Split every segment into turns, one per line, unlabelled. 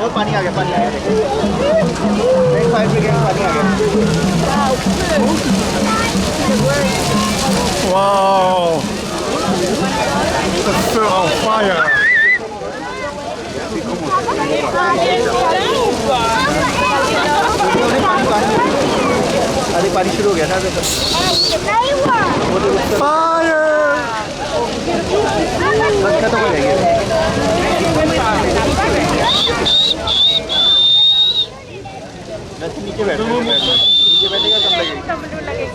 वो पानी आ गया एक फायर ब्रिगेड पानी आ गया
Wow! The fur on fire!
अरे पानी शुरू हो गया ना
Fire!
बस खत्म हो जाएगी नीचे बैठेगा कम लगेगी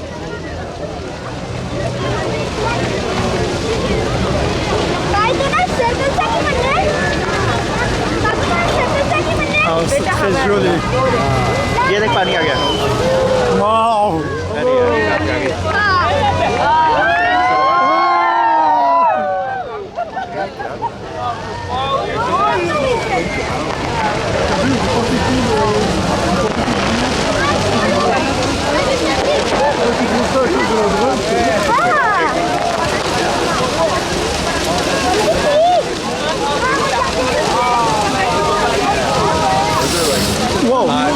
C'est joli!
ये देख पानी आ गया
Wow!
अरे आ गया
Wow! Wow!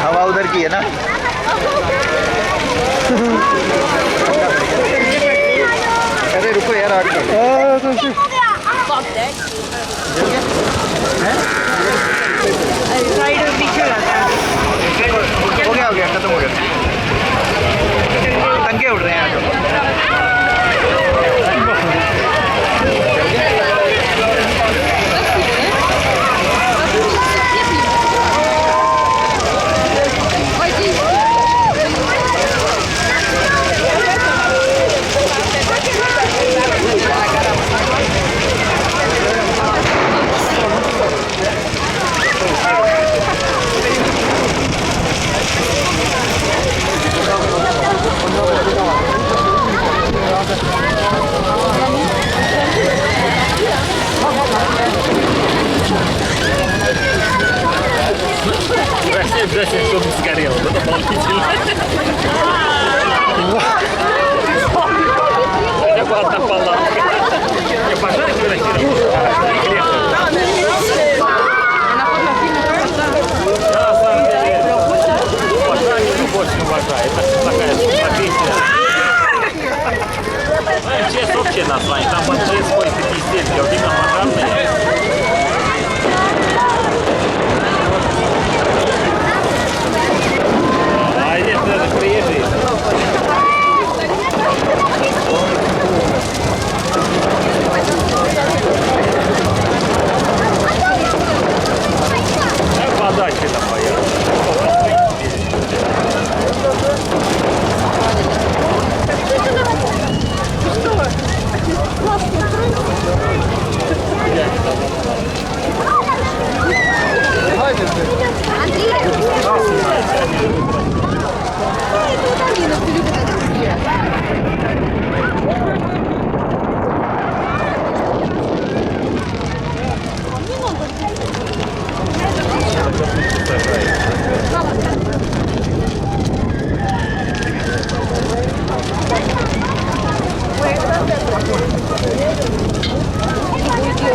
हवा उधर की है ना अरे रुको यार आग हो गया खत्म हो गया टंके उड़ रहे हैं
Здрасте, что не сгорел. Это волнительно. Хотя бы одна палатка. Не пожарить вы на самом деле, пожарить любовь не уважает. Это такая профессия. МЧС общее название. Там МЧС ходит такие степени. Вот именно пожарные. А здесь даже приезжие. Подачи там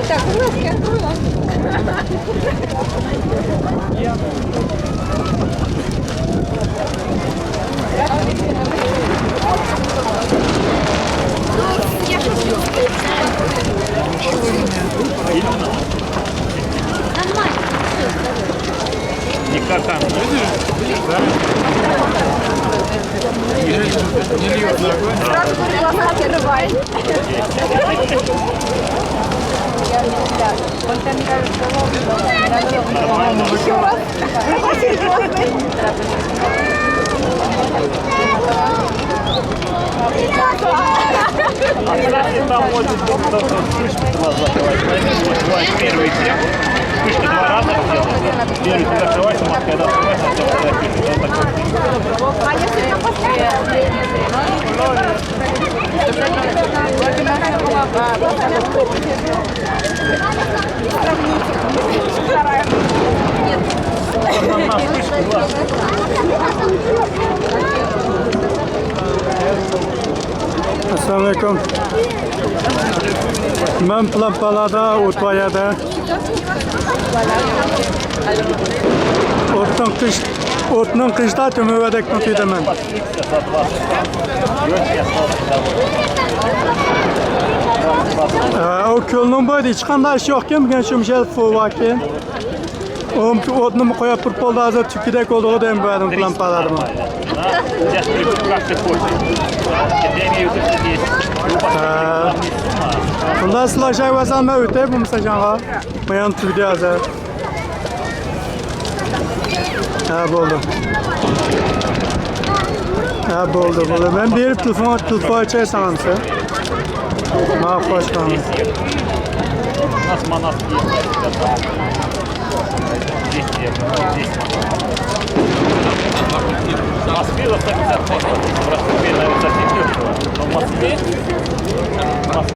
Так, у нас я открыла.
Никак там.
Не льет на огонь.
Сразу глаза открывай. Еще раз.
А кстати, там может кто-то вспышку глаз закрывать. Вот первый
Assalomu alaykum. Men Plampalada o'tvoyada. O'tning qishda tumuvadek tutidaman. O ko'lning bo'yida hech qanday ish yo'qkan, bugun shumshal fovakin. O'tni qo'yib turib bo'ldi, hozir tukidek bo'ldi ham bo'ldim Plampaladami.
Сейчас придут как ты хочешь. Я имею в виду, что здесь
Bunda sizlar vasalma o'tay bu misajonga. Men turdi hozir. Ha bo'ldi. Ha bo'ldi. Men berib telefon açarsam sen. Ma xo'sh qilamiz.
у нас монах есть. Здесь. В Москве вот так просто наверное, совсем дешево. Но в Москве